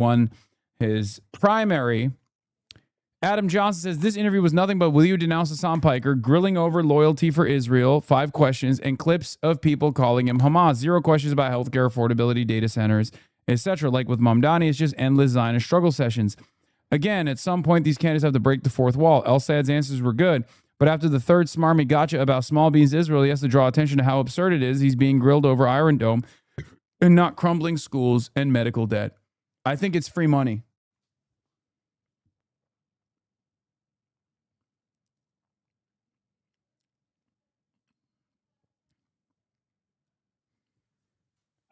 won his primary. Adam Johnson says, this interview was nothing but will you denounce Hassan Piker, grilling over loyalty for Israel, 5 questions, and clips of people calling him Hamas. 0 questions about healthcare, affordability, data centers, etc. Like with Mamdani, it's just endless Zionist struggle sessions. Again, at some point, these candidates have to break the fourth wall. El Sayed's answers were good, but after the third smarmy gotcha about small beans Israel, he has to draw attention to how absurd it is he's being grilled over Iron Dome and not crumbling schools and medical debt. I think it's free money.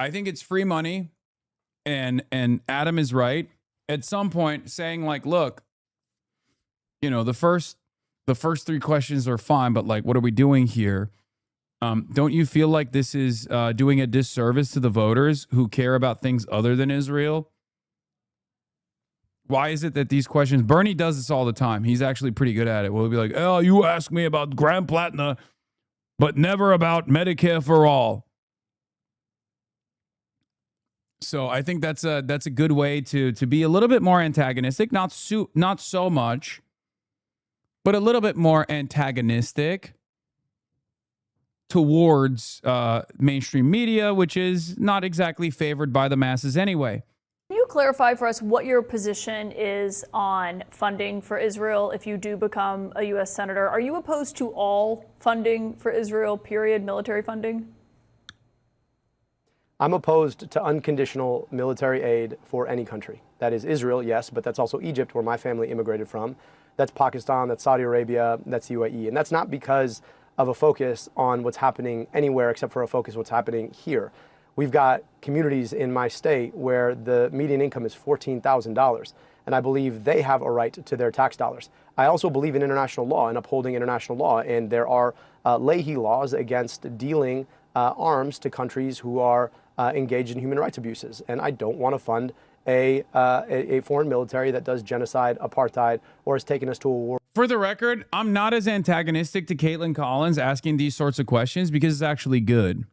I think it's free money, and Adam is right. At some point, saying like, look, you know, the first 3 questions are fine, but like, what are we doing here? Don't you feel like this is doing a disservice to the voters who care about things other than Israel? Why is it that these questions, Bernie does this all the time. He's actually pretty good at it. We'll be like, oh, you ask me about Grand Platina, but never about Medicare for all. So I think that's a good way to be a little bit more antagonistic, not so much, but a little bit more antagonistic towards mainstream media, which is not exactly favored by the masses anyway. Can you clarify for us what your position is on funding for Israel if you do become a U.S. Senator? Are you opposed to all funding for Israel, period, military funding? I'm opposed to unconditional military aid for any country. That is Israel, yes, but that's also Egypt, where my family immigrated from. That's Pakistan, that's Saudi Arabia, that's UAE. And that's not because of a focus on what's happening anywhere except for a focus on what's happening here. We've got communities in my state where the median income is $14,000, and I believe they have a right to their tax dollars. I also believe in international law and upholding international law, and there are Leahy laws against dealing arms to countries who are engaged in human rights abuses. And I don't want to fund a foreign military that does genocide, apartheid, or has taken us to a war. For the record, I'm not as antagonistic to Caitlin Collins asking these sorts of questions because it's actually good.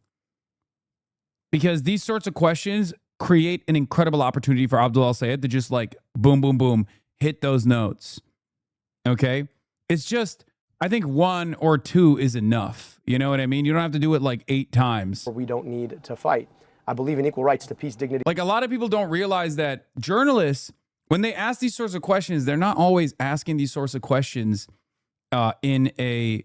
Because these sorts of questions create an incredible opportunity for Abdul El-Sayed to just like boom, boom, boom, hit those notes. Okay? It's just, I think 1 or 2 is enough. You know what I mean? You don't have to do it like 8 times. We don't need to fight. I believe in equal rights to peace, dignity. Like a lot of people don't realize that journalists, when they ask these sorts of questions, they're not always asking these sorts of questions in a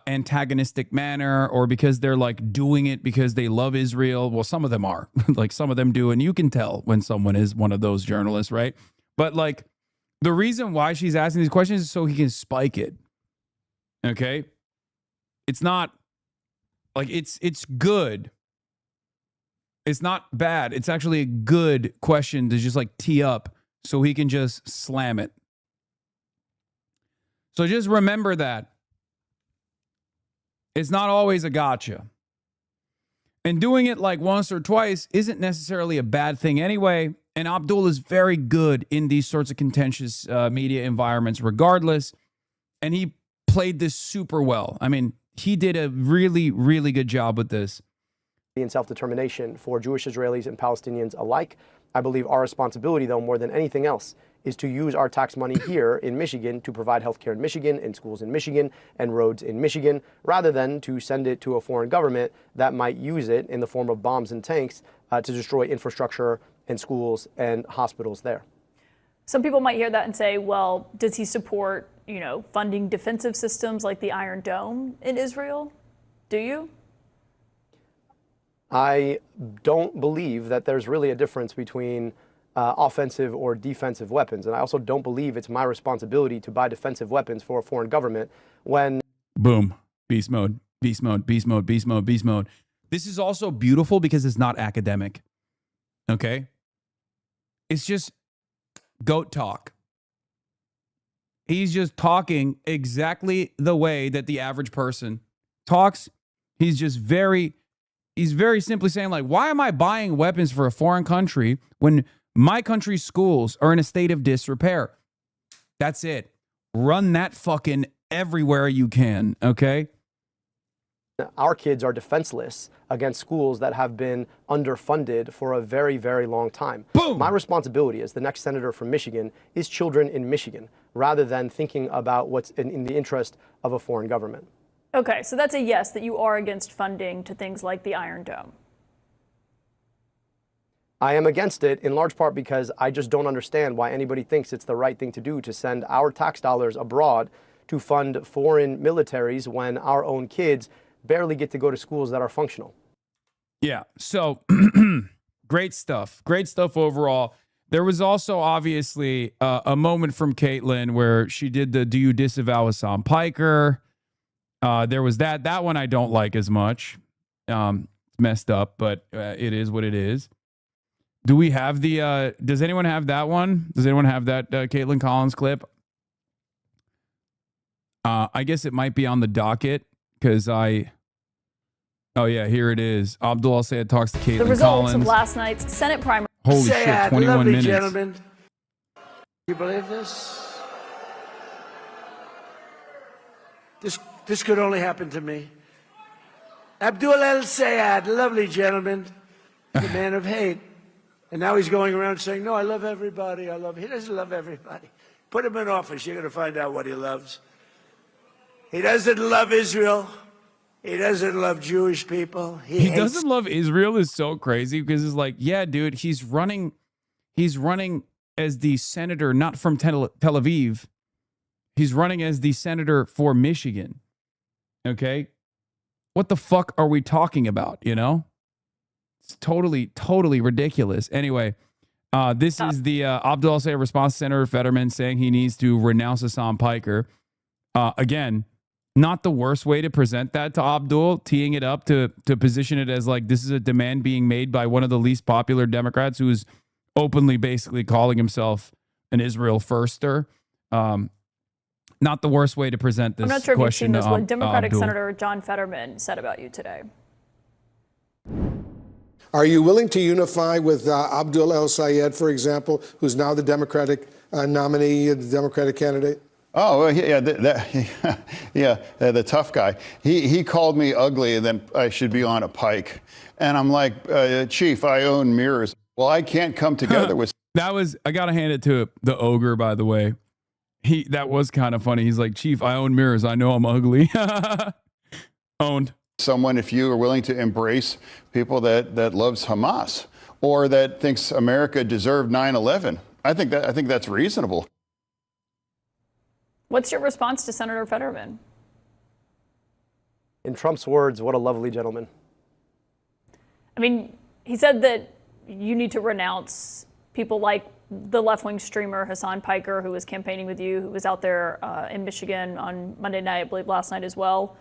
antagonistic manner or because they're like doing it because they love Israel. Well, some of them are. Like some of them do, and you can tell when someone is one of those journalists, right? But like the reason why she's asking these questions is so he can spike it. Okay? It's not like it's good. It's not bad. It's actually a good question to just like tee up so he can just slam it. So just remember that. It's not always a gotcha. And doing it like once or twice isn't necessarily a bad thing anyway. And Abdul is very good in these sorts of contentious media environments regardless. And he played this super well. I mean, he did a really, really good job with this. And self-determination for Jewish Israelis and Palestinians alike. I believe our responsibility, though, more than anything else, is to use our tax money here in Michigan to provide healthcare in Michigan, and schools in Michigan, and roads in Michigan, rather than to send it to a foreign government that might use it in the form of bombs and tanks to destroy infrastructure and schools and hospitals there. Some people might hear that and say, well, does he support, you know, funding defensive systems like the Iron Dome in Israel? Do you? I don't believe that there's really a difference between offensive or defensive weapons. And I also don't believe it's my responsibility to buy defensive weapons for a foreign government when... Boom. Beast mode, beast mode, beast mode, beast mode, beast mode. This is also beautiful because it's not academic. Okay? It's just goat talk. He's just talking exactly the way that the average person talks. He's very simply saying, like, why am I buying weapons for a foreign country when my country's schools are in a state of disrepair? That's it. Run that fucking everywhere you can, okay? our kids are defenseless against schools that have been underfunded for a very, very long time. Boom. My responsibility as the next senator from Michigan is children in Michigan, rather than thinking about what's in the interest of a foreign government. Okay, so that's a yes, that you are against funding to things like the Iron Dome. I am against it in large part because I just don't understand why anybody thinks it's the right thing to do to send our tax dollars abroad to fund foreign militaries when our own kids barely get to go to schools that are functional. Yeah. So great stuff. Great stuff overall. There was also obviously a moment from Caitlin where she did the "Do you disavow Hassan Piker?" There was that. That one I don't like as much. It's messed up, but it is what it is. Do we have the? Does anyone have that one? Does anyone have that Caitlin Collins clip? I guess it might be on the docket because I. Oh yeah, here it is. Abdul Al-Sayed talks to Caitlin The results Collins. of last night's Senate primary. Holy shit, 21 lovely minutes. Gentlemen. You believe this? This could only happen to me. Abdul Al-Sayed, lovely gentleman, the man of hate. And now he's going around saying, no, I love everybody. He doesn't love everybody. Put him in office. You're going to find out what he loves. He doesn't love Israel. He doesn't love Jewish people. He doesn't love Israel is so crazy because it's like, yeah, dude, he's running as the senator, not from Tel Aviv. He's running as the senator for Michigan. Okay. What the fuck are we talking about? You know, it's totally ridiculous. Anyway, this is the Abdul Al-Sayed response to Senator Fetterman saying he needs to renounce Hassan Piker. Again, not the worst way to present that to Abdul, teeing it up to position it as like this is a demand being made by one of the least popular Democrats who is openly basically calling himself an Israel firster. Not the worst way to present this. I'm not sure if you've seen question this. What Democratic Abdul. Senator John Fetterman said about you today. Are you willing to unify with Abdul El-Sayed, for example, who's now the Democratic nominee, the Democratic candidate? Oh, well, yeah, the tough guy. He called me ugly and then I should be on a pike. And I'm like, Chief, I own mirrors. Well, I can't come together with... That was, I got to hand it to the ogre, by the way. That was kind of funny. He's like, Chief, I own mirrors. I know I'm ugly. Owned. Someone, if you are willing to embrace people that loves Hamas or that thinks America deserved 9/11, I think that's reasonable. What's your response to Senator Fetterman? In Trump's words, what a lovely gentleman. I mean, he said that you need to renounce people like the left-wing streamer Hassan Piker, who was campaigning with you, who was out there in Michigan on Monday night, I believe last night as well.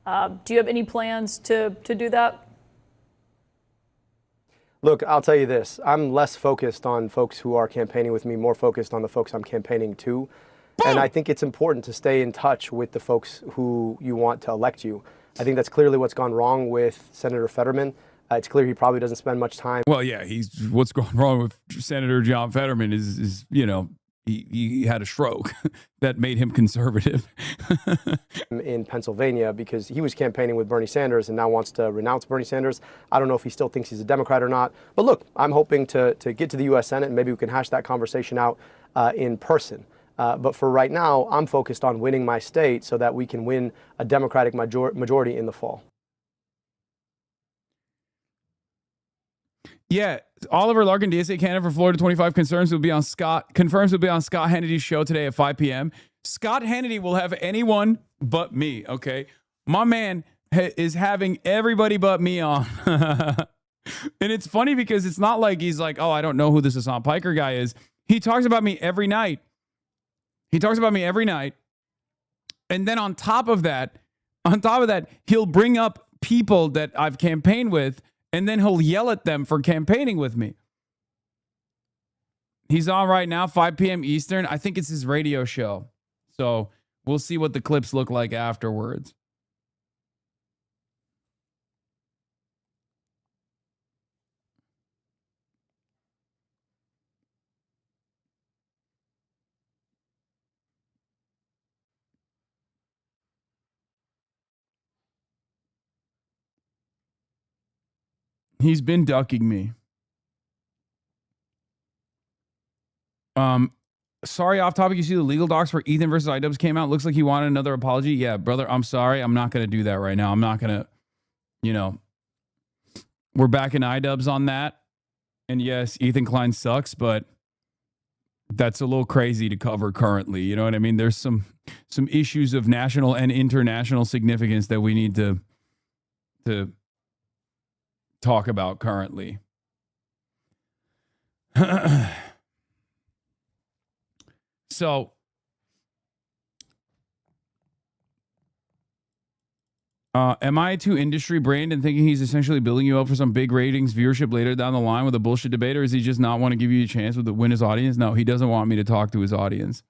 Do you have any plans to do that? Look, I'll tell you this. I'm less focused on folks who are campaigning with me, more focused on the folks I'm campaigning to. And I think it's important to stay in touch with the folks who you want to elect you. I think that's clearly what's gone wrong with Senator Fetterman. It's clear he probably doesn't spend much time. Well, yeah, what's going wrong with Senator John Fetterman is you know, he had a stroke that made him conservative. In Pennsylvania, because he was campaigning with Bernie Sanders and now wants to renounce Bernie Sanders. I don't know if he still thinks he's a Democrat or not. But look, I'm hoping to get to the U.S. Senate and maybe we can hash that conversation out in person. But for right now, I'm focused on winning my state so that we can win a Democratic majority in the fall. Yeah, Oliver Larkin, DSA candidate for Florida 25, confirms will be on Scott Hannity's show today at 5 p.m. Scott Hannity will have anyone but me, okay? My man is having everybody but me on. And it's funny because it's not like he's like, oh, I don't know who this Hassan Piker guy is. He talks about me every night. And then on top of that, he'll bring up people that I've campaigned with, and then he'll yell at them for campaigning with me. He's on right now, 5 p.m. Eastern. I think it's his radio show. So we'll see what the clips look like afterwards. He's been ducking me. Sorry, off topic. You see the legal docs for Ethan versus iDubbbz came out. Looks like he wanted another apology. Yeah, brother, I'm sorry. I'm not going to do that right now. I'm not going to, we're back in iDubbbz on that. And yes, Ethan Klein sucks, but that's a little crazy to cover currently. You know what I mean? There's some issues of national and international significance that we need to talk about currently. So, am I too industry brained and thinking he's essentially building you up for some big ratings viewership later down the line with a bullshit debate, or does he just not want to give you a chance to win his audience? No, he doesn't want me to talk to his audience.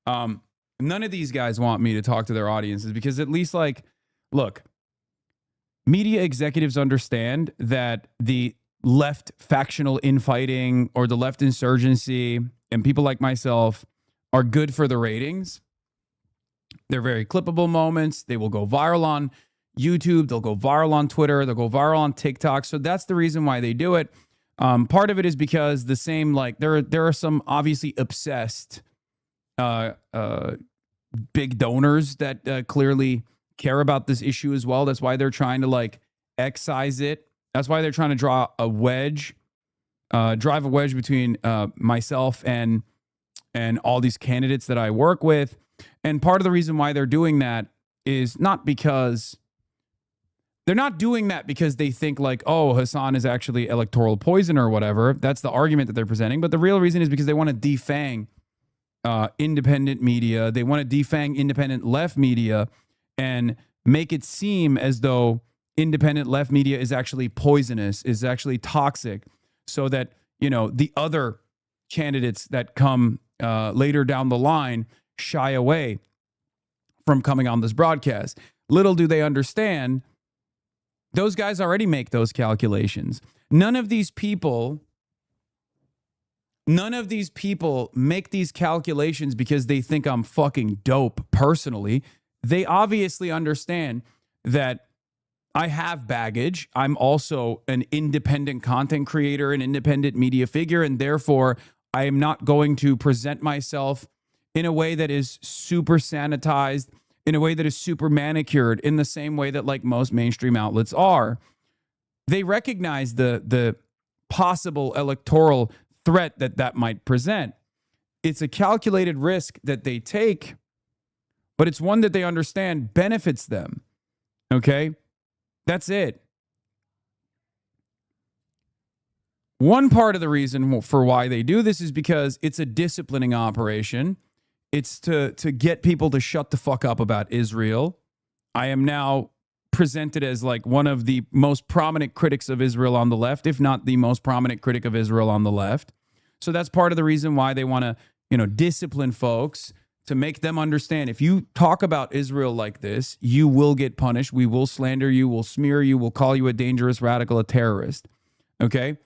None of these guys want me to talk to their audiences because at least, like, look, media executives understand that the left factional infighting or the left insurgency and people like myself are good for the ratings. They're very clippable moments. They will go viral on YouTube. They'll go viral on Twitter. They'll go viral on TikTok. So that's the reason why they do it. Part of it is because the same, like, there are some obviously obsessed big donors that clearly care about this issue as well. That's why they're trying to, like, excise it. That's why they're trying to drive a wedge between myself and all these candidates that I work with. And part of the reason why they're doing that is not because they're not doing that because they think like, oh, Hassan is actually electoral poison or whatever. That's the argument that they're presenting. But the real reason is because they want to defang independent media. They want to defang independent left media and make it seem as though independent left media is actually poisonous, is actually toxic, so that, the other candidates that come later down the line shy away from coming on this broadcast. Little do they understand, those guys already make those calculations. None of these people make these calculations because they think I'm fucking dope personally. They obviously understand that I have baggage. I'm also an independent content creator, an independent media figure, and therefore I am not going to present myself in a way that is super sanitized, in a way that is super manicured, in the same way that, like, most mainstream outlets are. They recognize the possible electoral threat that might present. It's a calculated risk that they take, but it's one that they understand benefits them. Okay? That's it. One part of the reason for why they do this is because it's a disciplining operation. It's to get people to shut the fuck up about Israel. I am now presented as, like, one of the most prominent critics of Israel on the left, if not the most prominent critic of Israel on the left. So that's part of the reason why they want to, discipline folks, to make them understand, if you talk about Israel like this, you will get punished. We will slander you, we'll smear you, we'll call you a dangerous radical, a terrorist. Okay?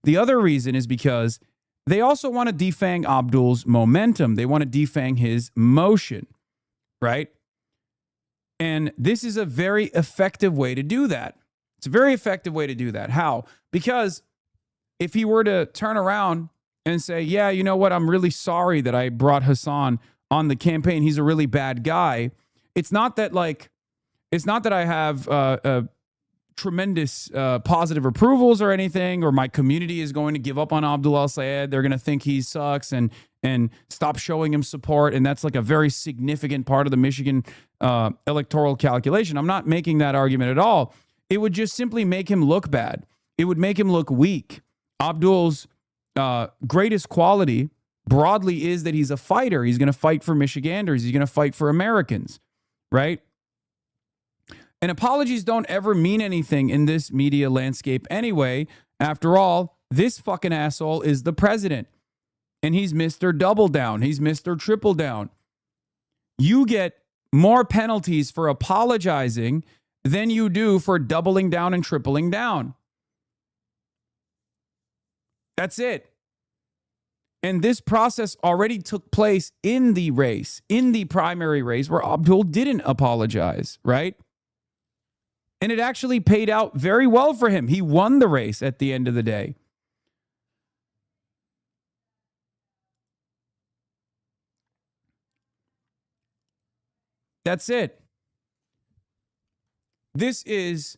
The other reason is because they also want to defang Abdul's momentum. They want to defang his motion, right? And this is a very effective way to do that. It's a very effective way to do that. How? Because if he were to turn around and say, yeah, you know what, I'm really sorry that I brought Hassan on the campaign. He's a really bad guy. It's not that I have tremendous positive approvals or anything, or my community is going to give up on Abdul El-Sayed. They're going to think he sucks and stop showing him support. And that's, like, a very significant part of the Michigan electoral calculation. I'm not making that argument at all. It would just simply make him look bad. It would make him look weak. Abdul's greatest quality broadly is that he's a fighter. He's going to fight for Michiganders. He's going to fight for Americans, right? And apologies don't ever mean anything in this media landscape anyway. After all, this fucking asshole is the president. And he's Mr. Double Down. He's Mr. Triple Down. You get more penalties for apologizing than you do for doubling down and tripling down. That's it. And this process already took place in the race, in the primary race, where Abdul didn't apologize, right? And it actually paid out very well for him. He won the race at the end of the day. That's it. This is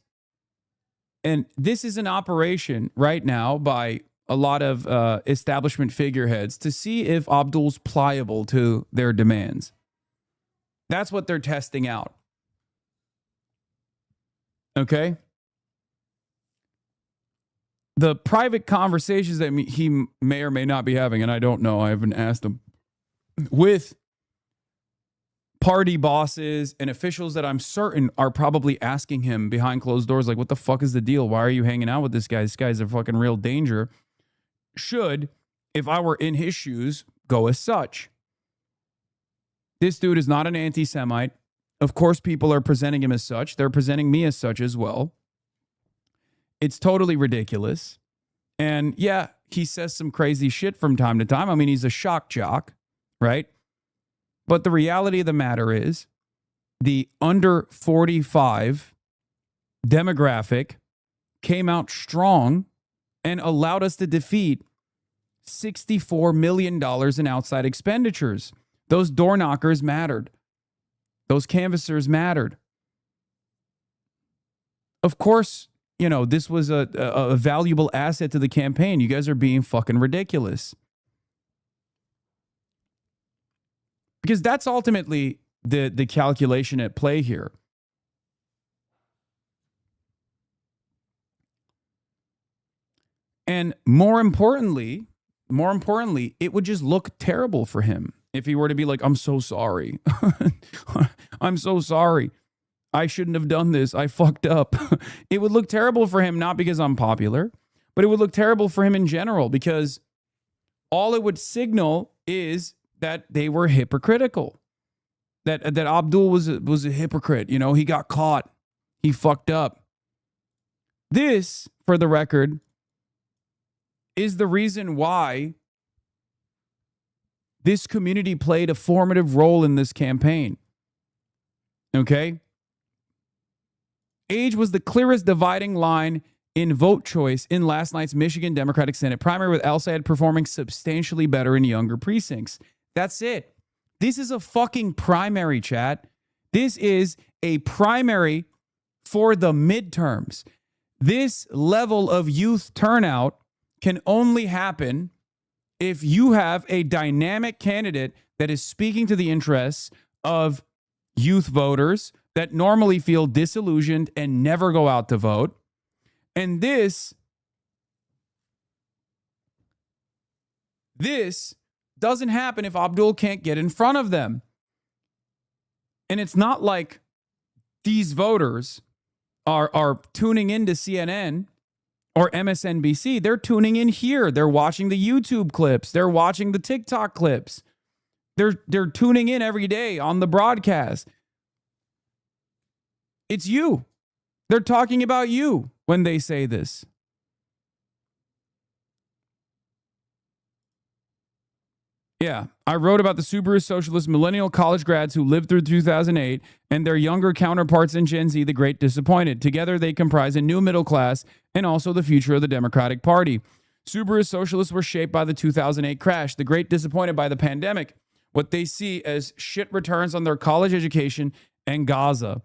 an operation right now by a lot of establishment figureheads to see if Abdul's pliable to their demands. That's what they're testing out. Okay? The private conversations that he may or may not be having, and I don't know, I haven't asked him, with party bosses and officials that I'm certain are probably asking him behind closed doors, like, what the fuck is the deal? Why are you hanging out with this guy? This guy's a fucking real danger. Should, if I were in his shoes, go as such. This dude is not an anti-Semite. Of course, people are presenting him as such. They're presenting me as such as well. It's totally ridiculous. And yeah, he says some crazy shit from time to time. I mean, he's a shock jock, right? But the reality of the matter is the under 45 demographic came out strong and allowed us to defeat $64 million in outside expenditures. Those door knockers mattered. Those canvassers mattered. Of course, you know, this was a valuable asset to the campaign. You guys are being fucking ridiculous. Because that's ultimately the calculation at play here. And more importantly, it would just look terrible for him if he were to be like, I'm so sorry. I'm so sorry. I shouldn't have done this. I fucked up. It would look terrible for him, not because I'm popular, but it would look terrible for him in general, because all it would signal is that they were hypocritical. That Abdul was a hypocrite. You know, he got caught. He fucked up. This, for the record, is the reason why this community played a formative role in this campaign. Okay? Age was the clearest dividing line in vote choice in last night's Michigan Democratic Senate primary, with El-Sayed performing substantially better in younger precincts. That's it. This is a fucking primary, chat. This is a primary for the midterms. This level of youth turnout can only happen if you have a dynamic candidate that is speaking to the interests of youth voters that normally feel disillusioned and never go out to vote. And this doesn't happen if Abdul can't get in front of them. And it's not like these voters are tuning into CNN or MSNBC. They're tuning in here. They're watching the YouTube clips. They're watching the TikTok clips. They're tuning in every day on the broadcast. It's you. They're talking about you when they say this. Yeah, I wrote about the Subaru socialist millennial college grads who lived through 2008 and their younger counterparts in Gen Z, the great disappointed. Together, they comprise a new middle class and also the future of the Democratic Party. Subaru socialists were shaped by the 2008 crash, the great disappointed by the pandemic, what they see as shit returns on their college education and Gaza.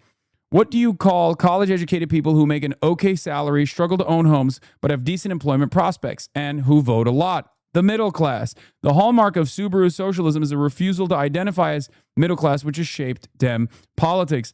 What do you call college-educated people who make an okay salary, struggle to own homes, but have decent employment prospects, and who vote a lot? The middle class. The hallmark of Subaru socialism is a refusal to identify as middle class, which has shaped Dem politics.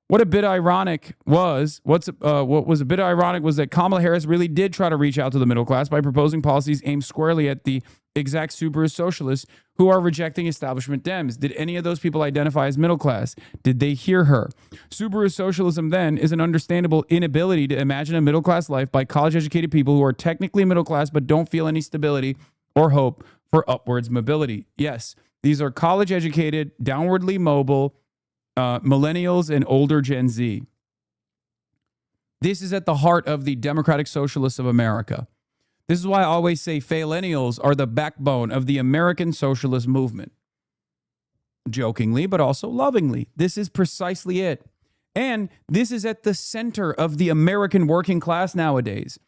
What was a bit ironic was that Kamala Harris really did try to reach out to the middle class by proposing policies aimed squarely at the exact Subaru socialists who are rejecting establishment Dems. Did any of those people identify as middle class? Did they hear her? Subaru socialism then is an understandable inability to imagine a middle class life by college-educated people who are technically middle class but don't feel any stability or hope for upwards mobility. Yes, these are college-educated, downwardly mobile millennials and older Gen Z. This is at the heart of the Democratic Socialists of America. This is why I always say Faillennials are the backbone of the American socialist movement. Jokingly, but also lovingly. This is precisely it. And this is at the center of the American working class nowadays.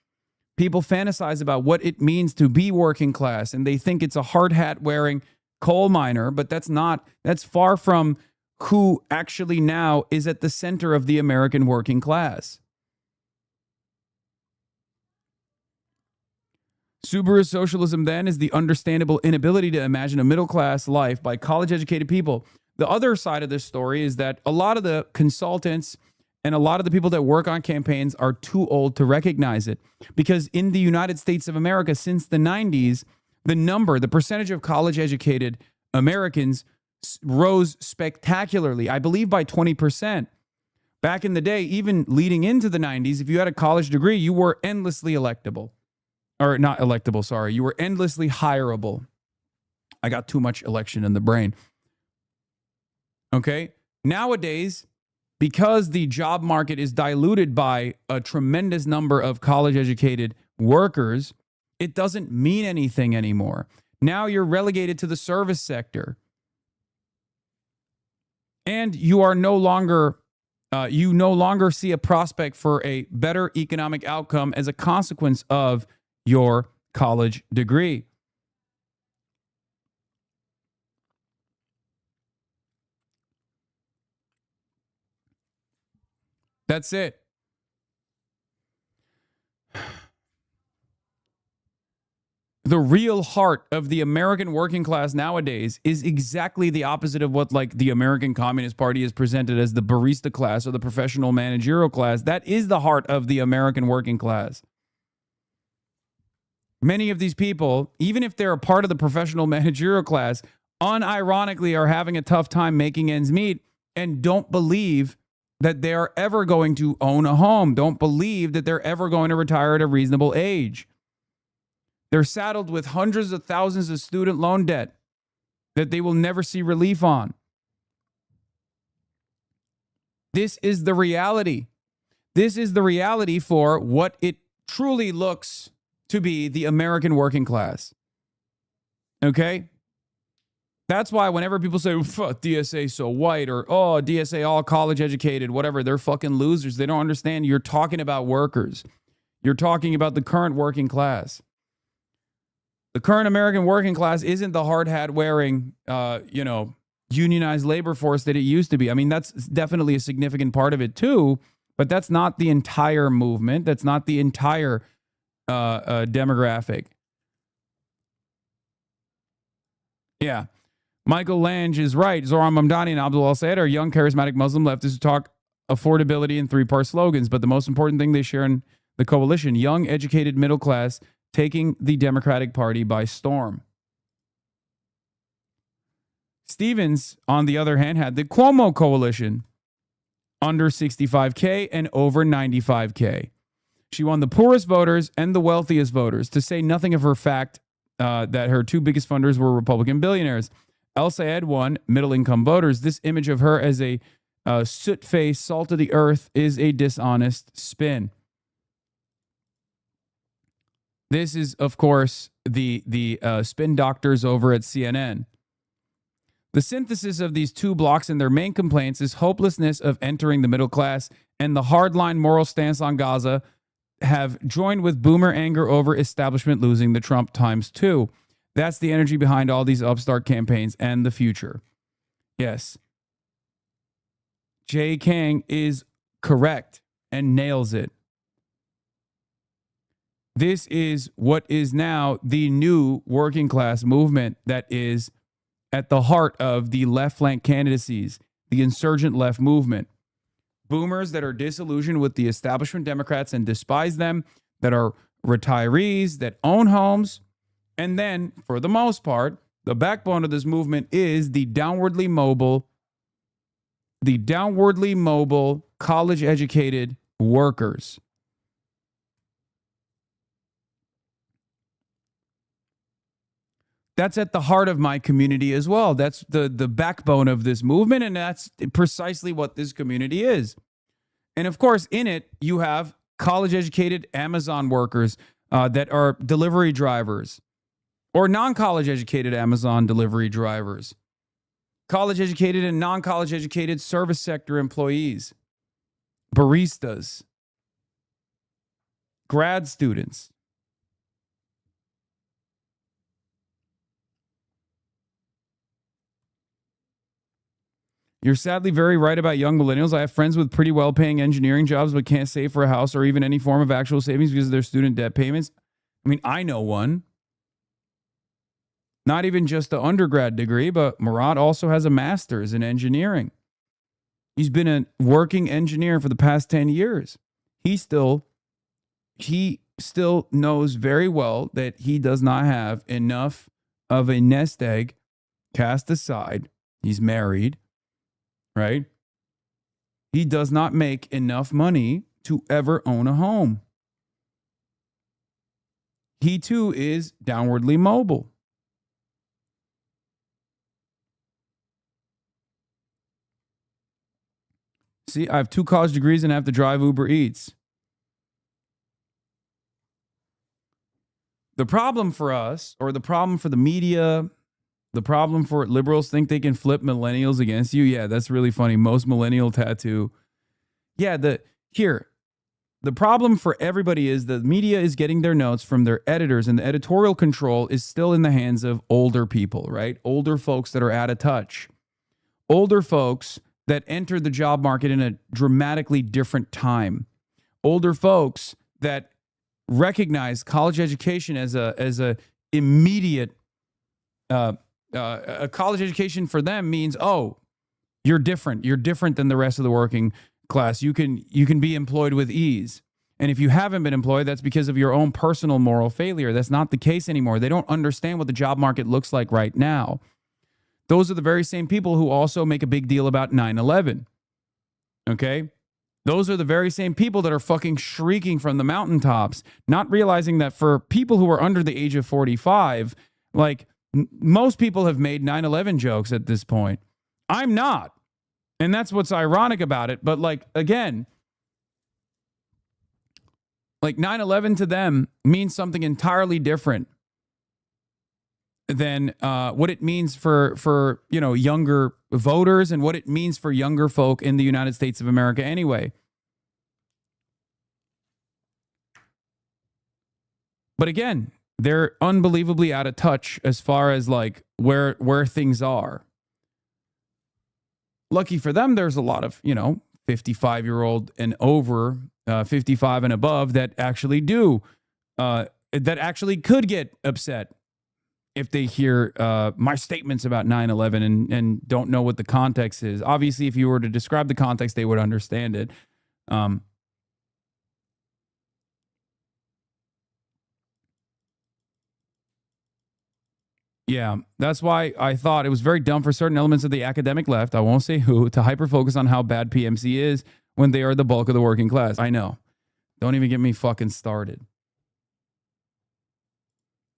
People fantasize about what it means to be working class, and they think it's a hard hat wearing coal miner, but that's far from who actually now is at the center of the American working class. Subaru socialism, then, is the understandable inability to imagine a middle-class life by college-educated people. The other side of this story is that a lot of the consultants and a lot of the people that work on campaigns are too old to recognize it. Because in the United States of America, since the 90s, the percentage of college-educated Americans rose spectacularly, I believe by 20%. Back in the day, even leading into the 90s, if you had a college degree, you were endlessly electable. Or not electable, sorry. You were endlessly hireable. I got too much election in the brain. Okay? Nowadays, because the job market is diluted by a tremendous number of college-educated workers, it doesn't mean anything anymore. Now you're relegated to the service sector. And you are no longer see a prospect for a better economic outcome as a consequence of your college degree. That's it. The real heart of the American working class nowadays is exactly the opposite of what like the American Communist Party is presented as the barista class or the professional managerial class. That is the heart of the American working class. Many of these people, even if they're a part of the professional managerial class, unironically are having a tough time making ends meet and don't believe that they are ever going to own a home, don't believe that they're ever going to retire at a reasonable age. They're saddled with hundreds of thousands of student loan debt that they will never see relief on. This is the reality. This is the reality for what it truly looks to be the American working class. Okay? That's why whenever people say, fuck, DSA so white, or, oh, DSA all college educated, whatever, they're fucking losers. They don't understand you're talking about workers. You're talking about the current working class. The current American working class isn't the hard hat wearing, unionized labor force that it used to be. I mean, that's definitely a significant part of it too, but that's not the entire movement. That's not the entire demographic. Yeah. Michael Lange is right. Zoran Mamdani and Abdul al-Sayed are young, charismatic Muslim leftists who talk affordability in three-part slogans, but the most important thing they share in the coalition, young, educated middle class taking the Democratic Party by storm. Stevens, on the other hand, had the Cuomo coalition, under 65K and over 95K. She won the poorest voters and the wealthiest voters, to say nothing of her fact that her two biggest funders were Republican billionaires. El-Sayed won middle-income voters. This image of her as a soot-faced, salt-of-the-earth is a dishonest spin. This is, of course, the spin doctors over at CNN. The synthesis of these two blocks and their main complaints is hopelessness of entering the middle class and the hardline moral stance on Gaza have joined with boomer anger over establishment losing the Trump times two. That's the energy behind all these upstart campaigns and the future. Yes. Jay Kang is correct and nails it. This is what is now the new working class movement that is at the heart of the left flank candidacies, the insurgent left movement. Boomers that are disillusioned with the establishment Democrats and despise them, that are retirees, that own homes. And then, for the most part, the backbone of this movement is the downwardly mobile college-educated workers. That's at the heart of my community as well. That's the backbone of this movement, and that's precisely what this community is. And of course, in it, you have college-educated Amazon workers that are delivery drivers, or non-college-educated Amazon delivery drivers, college-educated and non-college-educated service sector employees. baristas, grad students. You're sadly very right about young millennials. I have friends with pretty well-paying engineering jobs but can't save for a house or even any form of actual savings because of their student debt payments. I mean, I know one. Not even just the undergrad degree, but Murat also has a master's in engineering. He's been a working engineer for the past 10 years. He still knows very well that he does not have enough of a nest egg cast aside. He's married, right? He does not make enough money to ever own a home. He too is downwardly mobile. See, I have 2 college degrees and have to drive Uber Eats. The problem for us, or the problem for the media, the problem for liberals think they can flip millennials against you. Yeah, that's really funny. Most millennial tattoo. Yeah, the problem for everybody is the media is getting their notes from their editors, and the editorial control is still in the hands of older people, right? Older folks that are out of touch. Older folks that entered the job market in a dramatically different time. Older folks that recognize college education as a immediate a college education for them means, oh, you're different. You're different than the rest of the working class. You can be employed with ease. And if you haven't been employed, that's because of your own personal moral failure. That's not the case anymore. They don't understand what the job market looks like right now. Those are the very same people who also make a big deal about 9/11. Okay? Those are the very same people that are fucking shrieking from the mountaintops, not realizing that for people who are under the age of 45, like most people have made 9/11 jokes at this point. I'm not. And that's what's ironic about it. But like, again, like 9/11 to them means something entirely different than what it means for younger voters and what it means for younger folk in the United States of America anyway. But again, they're unbelievably out of touch as far as like where things are. Lucky for them, there's a lot of 55-year-old and over, 55 and above that actually could get upset if they hear my statements about 9/11 and don't know what the context is. Obviously, if you were to describe the context, they would understand it. Yeah, that's why I thought it was very dumb for certain elements of the academic left, I won't say who, to hyper-focus on how bad PMC is when they are the bulk of the working class. I know. Don't even get me fucking started.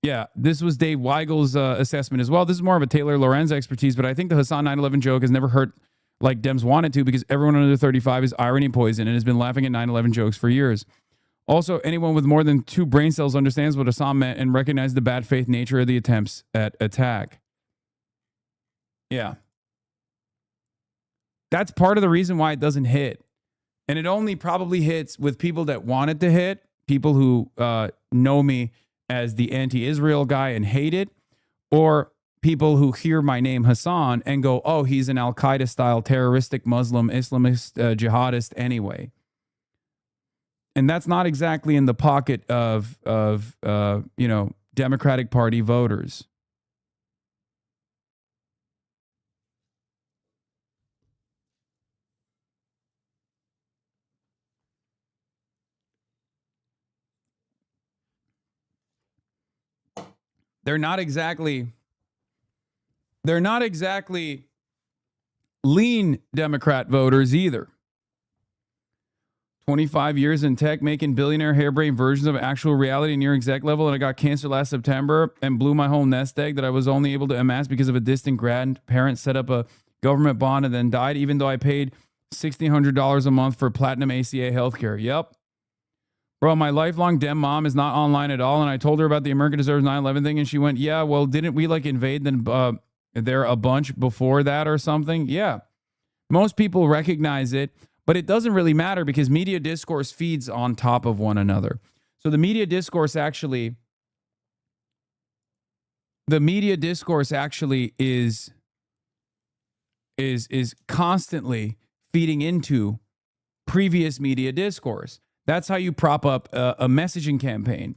Yeah, this was Dave Weigel's assessment as well. This is more of a Taylor Lorenz expertise, but I think the Hassan 9/11 joke has never hurt like Dems wanted to because everyone under 35 is irony poison and has been laughing at 9/11 jokes for years. Also, anyone with more than 2 brain cells understands what Hassan meant and recognizes the bad faith nature of the attempts at attack. Yeah. That's part of the reason why it doesn't hit. And it only probably hits with people that want it to hit, people who know me as the anti-Israel guy and hate it, or people who hear my name Hassan and go, oh, he's an Al-Qaeda style terroristic Muslim Islamist jihadist anyway. And that's not exactly in the pocket of Democratic Party voters. They're not exactly lean Democrat voters either. 25 years in tech, making billionaire harebrained versions of actual reality near exec level, and I got cancer last September and blew my whole nest egg that I was only able to amass because of a distant grandparent set up a government bond and then died, even though I paid $1,600 a month for platinum ACA healthcare. Yep. Bro, my lifelong Dem mom is not online at all, and I told her about the America Deserves 9/11 thing, and she went, yeah, well, didn't we like invade there a bunch before that or something? Yeah. Most people recognize it, But it doesn't really matter because media discourse feeds on top of one another. So the media discourse actually is constantly feeding into previous media discourse. That's how you prop up a messaging campaign.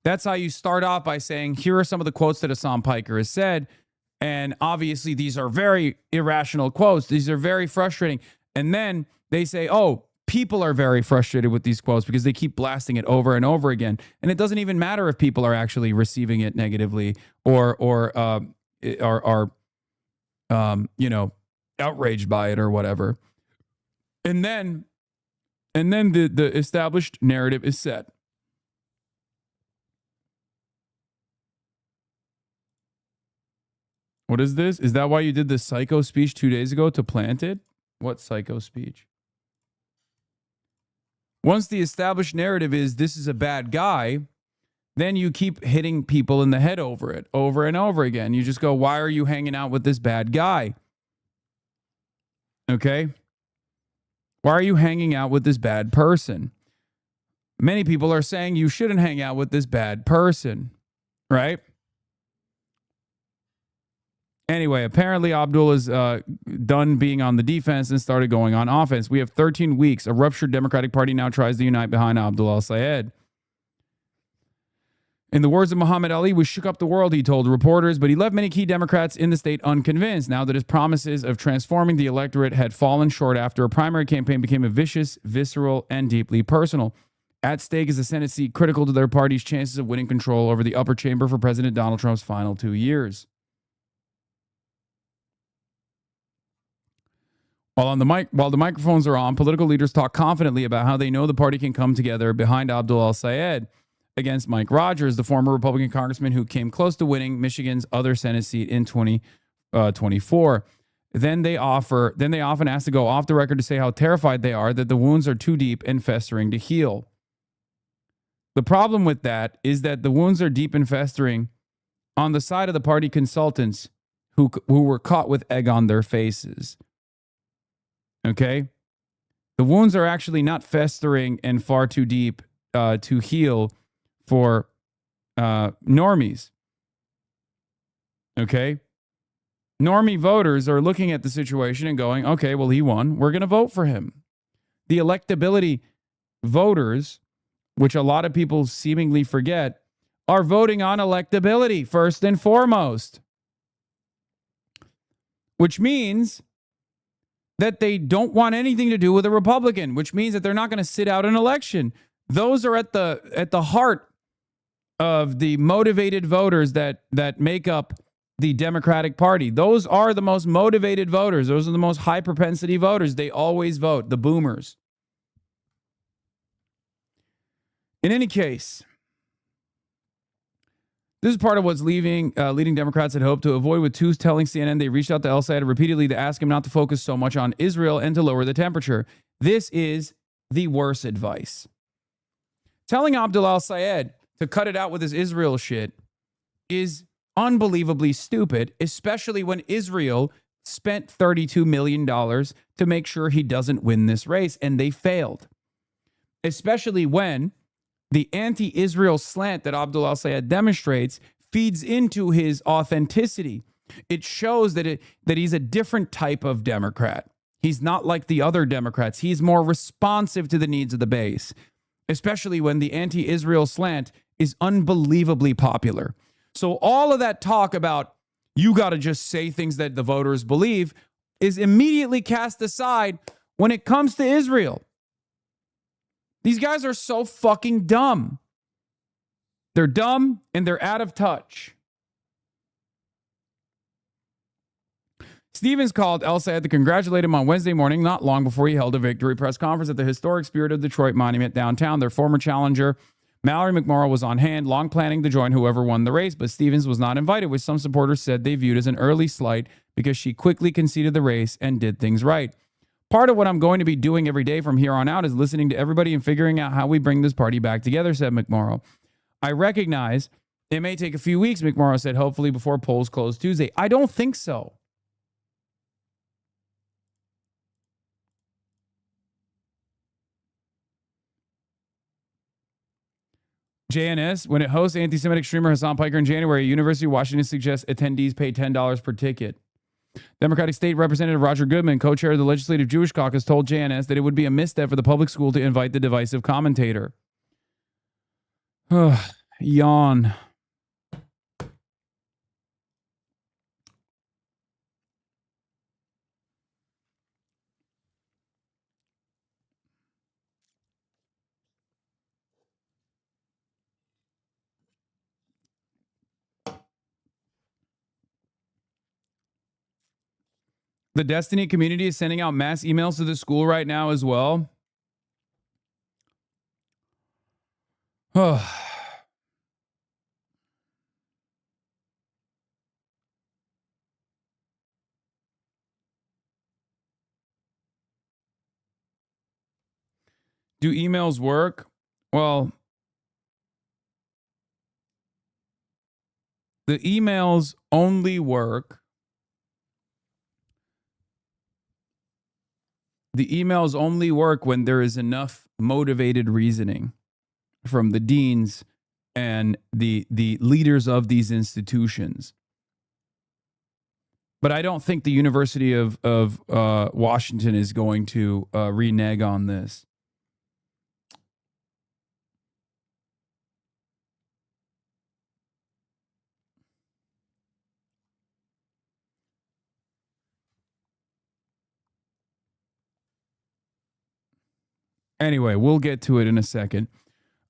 That's how you start off by saying, here are some of the quotes that Hassan Piker has said. And obviously, these are very irrational quotes. These are very frustrating. And then they say, oh, people are very frustrated with these quotes because they keep blasting it over and over again. And it doesn't even matter if people are actually receiving it negatively or outraged by it or whatever. And then the established narrative is set. What is this? Is that why you did this psycho speech 2 days ago to plant it? What psycho speech? Once the established narrative is this is a bad guy, then you keep hitting people in the head over it, over and over again. You just go, why are you hanging out with this bad guy? Okay? Why are you hanging out with this bad person? Many people are saying you shouldn't hang out with this bad person, right? Anyway, apparently Abdul is done being on the defense and started going on offense. We have 13 weeks. A ruptured Democratic Party now tries to unite behind Abdul al-Sayed. In the words of Muhammad Ali, we shook up the world, he told reporters, but he left many key Democrats in the state unconvinced now that his promises of transforming the electorate had fallen short after a primary campaign became a vicious, visceral, and deeply personal. At stake is a Senate seat critical to their party's chances of winning control over the upper chamber for President Donald Trump's final 2 years. While the microphones are on, political leaders talk confidently about how they know the party can come together behind Abdul al-Sayed against Mike Rogers, the former Republican congressman who came close to winning Michigan's other Senate seat in 2024. Then they often ask to go off the record to say how terrified they are that the wounds are too deep and festering to heal. The problem with that is that the wounds are deep and festering on the side of the party consultants who were caught with egg on their faces. Okay? The wounds are actually not festering and far too deep to heal for normies. Okay? Normie voters are looking at the situation and going, okay, well, he won. We're going to vote for him. The electability voters, which a lot of people seemingly forget, are voting on electability first and foremost. Which means that they don't want anything to do with a Republican, which means that they're not going to sit out an election. Those are at the heart of the motivated voters that make up the Democratic Party. Those are the most motivated voters. Those are the most high propensity voters. They always vote, the boomers. In any case, this is part of what's leading Democrats had hoped to avoid, with two telling CNN they reached out to al-Sayed repeatedly to ask him not to focus so much on Israel and to lower the temperature. This is the worst advice. Telling Abdul al-Sayed to cut it out with his Israel shit is unbelievably stupid, especially when Israel spent $32 million to make sure he doesn't win this race, and they failed. Especially when the anti-Israel slant that Abdul al-Sayed demonstrates feeds into his authenticity. It shows that he's a different type of Democrat. He's not like the other Democrats. He's more responsive to the needs of the base, especially when the anti-Israel slant is unbelievably popular. So all of that talk about you got to just say things that the voters believe is immediately cast aside when it comes to Israel. These guys are so fucking dumb. They're dumb and they're out of touch. Stevens called al-Sayed to congratulate him on Wednesday morning, not long before he held a victory press conference at the historic Spirit of Detroit Monument downtown. Their former challenger, Mallory McMorrow, was on hand, long planning to join whoever won the race, but Stevens was not invited, which some supporters said they viewed as an early slight because she quickly conceded the race and did things right. Part of what I'm going to be doing every day from here on out is listening to everybody and figuring out how we bring this party back together, said McMorrow. I recognize it may take a few weeks, McMorrow said, hopefully before polls close Tuesday. I don't think so. JNS, when it hosts anti-Semitic streamer Hassan Piker in January, University of Washington suggests attendees pay $10 per ticket. Democratic State Representative Roger Goodman, co-chair of the Legislative Jewish Caucus, told JNS that it would be a misstep for the public school to invite the divisive commentator. Yawn. The Destiny community is sending out mass emails to the school right now as well. Do emails work? Well, the emails only work. The emails only work when there is enough motivated reasoning from the deans and the leaders of these institutions. But I don't think the University of Washington is going to renege on this. Anyway, we'll get to it in a second.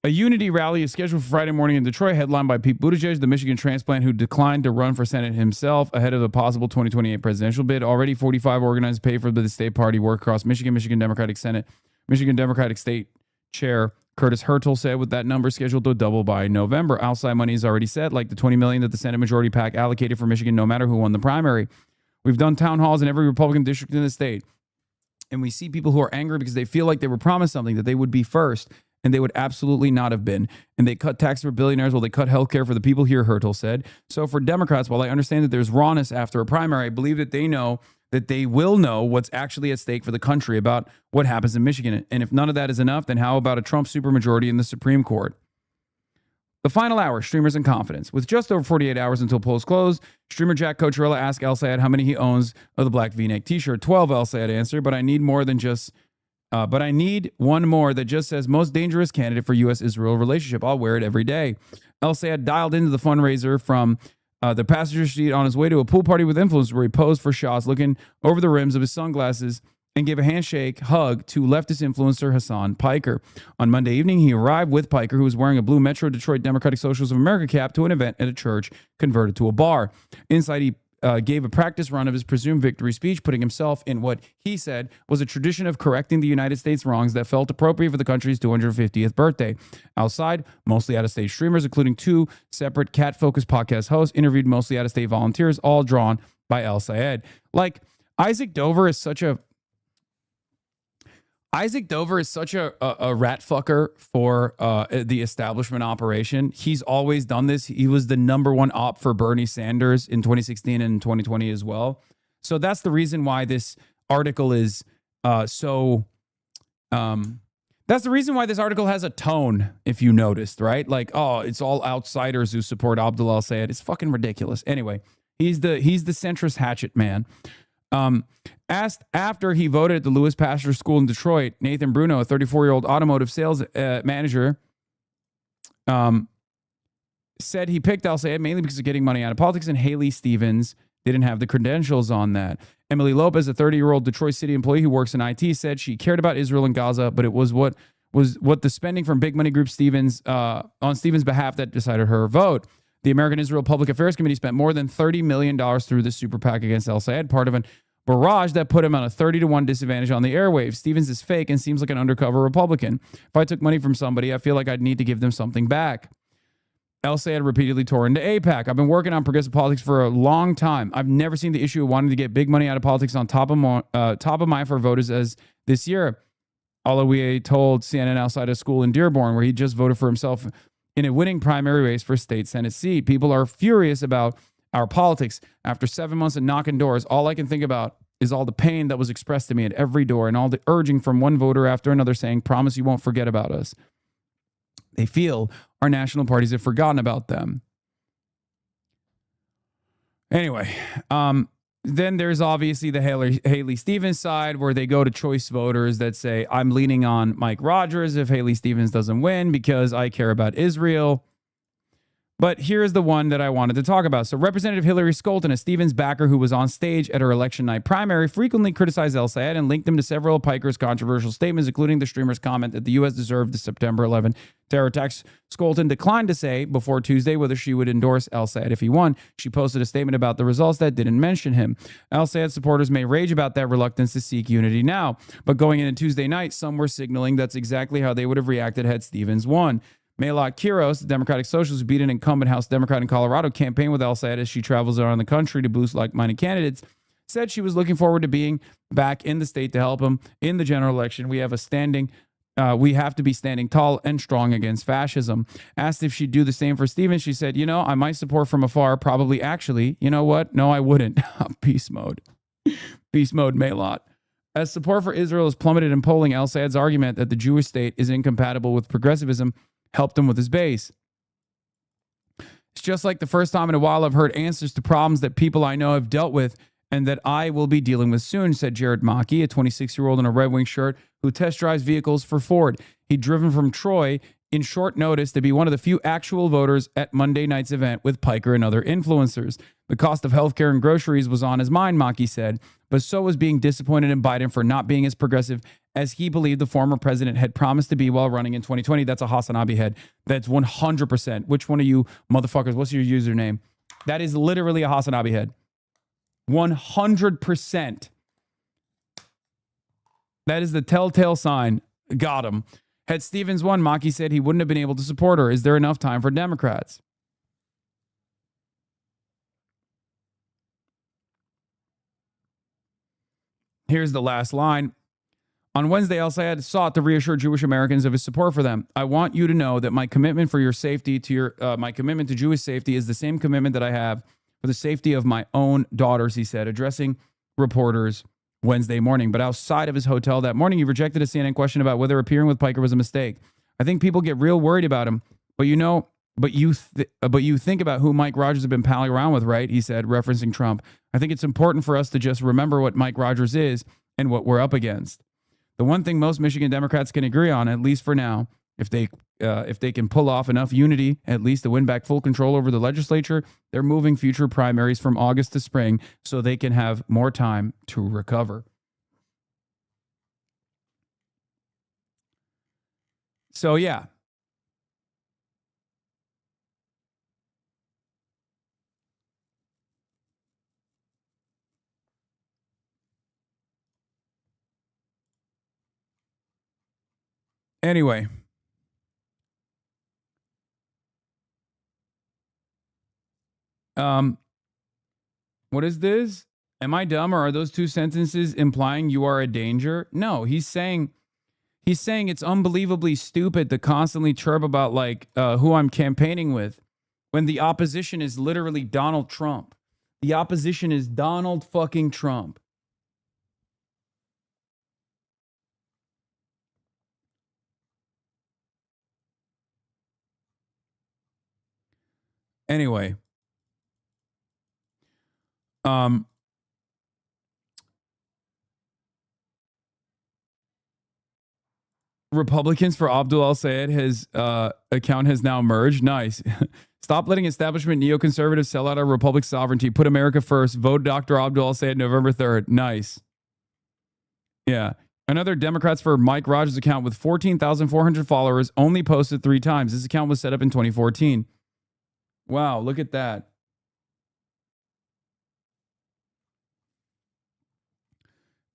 A unity rally is scheduled for Friday morning in Detroit, headlined by Pete Buttigieg, the Michigan transplant who declined to run for Senate himself ahead of a possible 2028 presidential bid. Already 45 organizers paid for the state party work across Michigan. Michigan Democratic Senate, Michigan Democratic State Chair Curtis Hertel said with that number scheduled to double by November. Outside money is already set, like the $20 million that the Senate Majority PAC allocated for Michigan no matter who won the primary. We've done town halls in every Republican district in the state. And we see people who are angry because they feel like they were promised something, that they would be first, and they would absolutely not have been. And they cut taxes for billionaires while they cut health care for the people here, Hertel said. So for Democrats, while I understand that there's rawness after a primary, I believe that they know that they will know what's actually at stake for the country about what happens in Michigan. And if none of that is enough, then how about a Trump supermajority in the Supreme Court? The final hour, streamers and confidence. With just over 48 hours until polls close, streamer Jack Coachella asked El Sayed how many he owns of the black V-neck t-shirt. 12, El Sayed answered, but I need more than just, but I need one more that just says most dangerous candidate for U.S.-Israel relationship. I'll wear it every day. El Sayed dialed into the fundraiser from the passenger seat on his way to a pool party with influencers where he posed for shots looking over the rims of his sunglasses and gave a handshake hug to leftist influencer Hassan Piker. On Monday evening, he arrived with Piker, who was wearing a blue Metro Detroit Democratic Socialists of America cap, to an event at a church converted to a bar. Inside, he gave a practice run of his presumed victory speech, putting himself in what he said was a tradition of correcting the United States wrongs that felt appropriate for the country's 250th birthday. Outside, mostly out-of-state streamers, including two separate cat-focused podcast hosts, interviewed mostly out-of-state volunteers, all drawn by El Sayed. Like, Isaac Dover is such a rat fucker for the establishment operation. He's always done this. He was the number one op for Bernie Sanders in 2016 and 2020 as well. So that's the reason why this article is that's the reason why this article has a tone, if you noticed, right? Like, oh, it's all outsiders who support Abdul El Sayed. It's fucking ridiculous. Anyway, he's the centrist hatchet man. Asked after he voted at the Lewis Pasteur School in Detroit, Nathan Bruno, a 34-year-old automotive sales manager, said he picked El Sayed mainly because of getting money out of politics, and Haley Stevens didn't have the credentials on that. Emily Lopez, a 30-year-old Detroit City employee who works in IT, said she cared about Israel and Gaza, but it was what the spending from big money group Stevens on Stevens' behalf that decided her vote. The American Israel Public Affairs Committee spent more than $30 million through the super PAC against El Sayed, part of an barrage that put him on a 30-1 disadvantage on the airwaves. Stevens is fake and seems like an undercover Republican. If I took money from somebody, I feel like I'd need to give them something back. El Sayed repeatedly tore into AIPAC. I've been working on progressive politics for a long time. I've never seen the issue of wanting to get big money out of politics on top of mind for voters as this year. Alawiye told CNN outside a school in Dearborn, where he just voted for himself in a winning primary race for a state Senate seat. People are furious about our politics. After 7 months of knocking doors, all I can think about is all the pain that was expressed to me at every door and all the urging from one voter after another saying, promise you won't forget about us. They feel our national parties have forgotten about them. Anyway, then there's obviously the Haley Stevens side where they go to choice voters that say, I'm leaning on Mike Rogers if Haley Stevens doesn't win because I care about Israel. But here's the one that I wanted to talk about. So Representative Hillary Scholten, a Stevens backer who was on stage at her election night primary, frequently criticized El Sayed and linked him to several of Piker's controversial statements, including the streamer's comment that the U.S. deserved the September 11 terror attacks. Scholten declined to say before Tuesday whether she would endorse El Sayed if he won. She posted a statement about the results that didn't mention him. El Sayed supporters may rage about that reluctance to seek unity now, but going into Tuesday night, some were signaling that's exactly how they would have reacted had Stevens won. Maylot Quiros, the Democratic Socialist who beat an incumbent House Democrat in Colorado, campaigned with El Sayed as she travels around the country to boost like-minded candidates, said she was looking forward to being back in the state to help him in the general election. We have to be standing tall and strong against fascism. Asked if she'd do the same for Stevens, she said, I might support from afar, probably actually. You know what? No, I wouldn't. Peace mode. Peace mode, Maylot. As support for Israel has plummeted in polling, El Sayed's argument that the Jewish state is incompatible with progressivism helped him with his base. It's just like the first time in a while I've heard answers to problems that people I know have dealt with and that I will be dealing with soon, said Jared Mackey, a 26-year-old in a Red Wing shirt who test drives vehicles for Ford. He'd driven from Troy in short notice to be one of the few actual voters at Monday night's event with Piker and other influencers. The cost of healthcare and groceries was on his mind, Mackey said, but so was being disappointed in Biden for not being as progressive as he believed the former president had promised to be while running in 2020. That's a Hasanabi head. That's 100%. Which one of you motherfuckers, what's your username? That is literally a Hasanabi head. 100%. That is the telltale sign. Got him. Had Stevens won, Mackey said he wouldn't have been able to support her. Is there enough time for Democrats? Here's the last line. On Wednesday, El Sayed sought to reassure Jewish Americans of his support for them. I want you to know that my commitment for your safety my commitment to Jewish safety is the same commitment that I have for the safety of my own daughters, he said, addressing reporters Wednesday morning. But outside of his hotel that morning, he rejected a CNN question about whether appearing with Piker was a mistake. I think people get real worried about him, but you think about who Mike Rogers has been palling around with, right? He said, referencing Trump. I think it's important for us to just remember what Mike Rogers is and what we're up against. The one thing most Michigan Democrats can agree on, at least for now, if they can pull off enough unity, at least to win back full control over the legislature, they're moving future primaries from August to spring so they can have more time to recover. So, yeah. Anyway. What is this? Am I dumb, or are those two sentences implying you are a danger? No, he's saying it's unbelievably stupid to constantly chirp about who I'm campaigning with when the opposition is literally Donald Trump. The opposition is Donald fucking Trump. Anyway. Republicans for Abdul El-Sayed, his account has now merged. Nice. Stop letting establishment neoconservatives sell out our republic's sovereignty. Put America first. Vote Dr. Abdul El-Sayed November 3rd. Nice. Yeah. Another Democrats for Mike Rogers account with 14,400 followers only posted 3 times. This account was set up in 2014. Wow, look at that.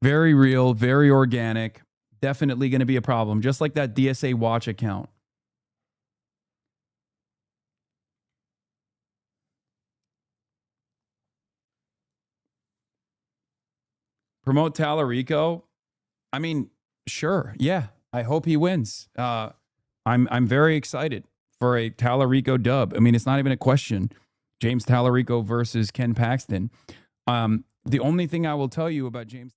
Very real, very organic. Definitely going to be a problem, just like that DSA Watch account. Promote Tallarico? I mean, sure, yeah. I hope he wins. I'm very excited for a Tallarico dub. I mean, it's not even a question. James Tallarico versus Ken Paxton. The only thing I will tell you about James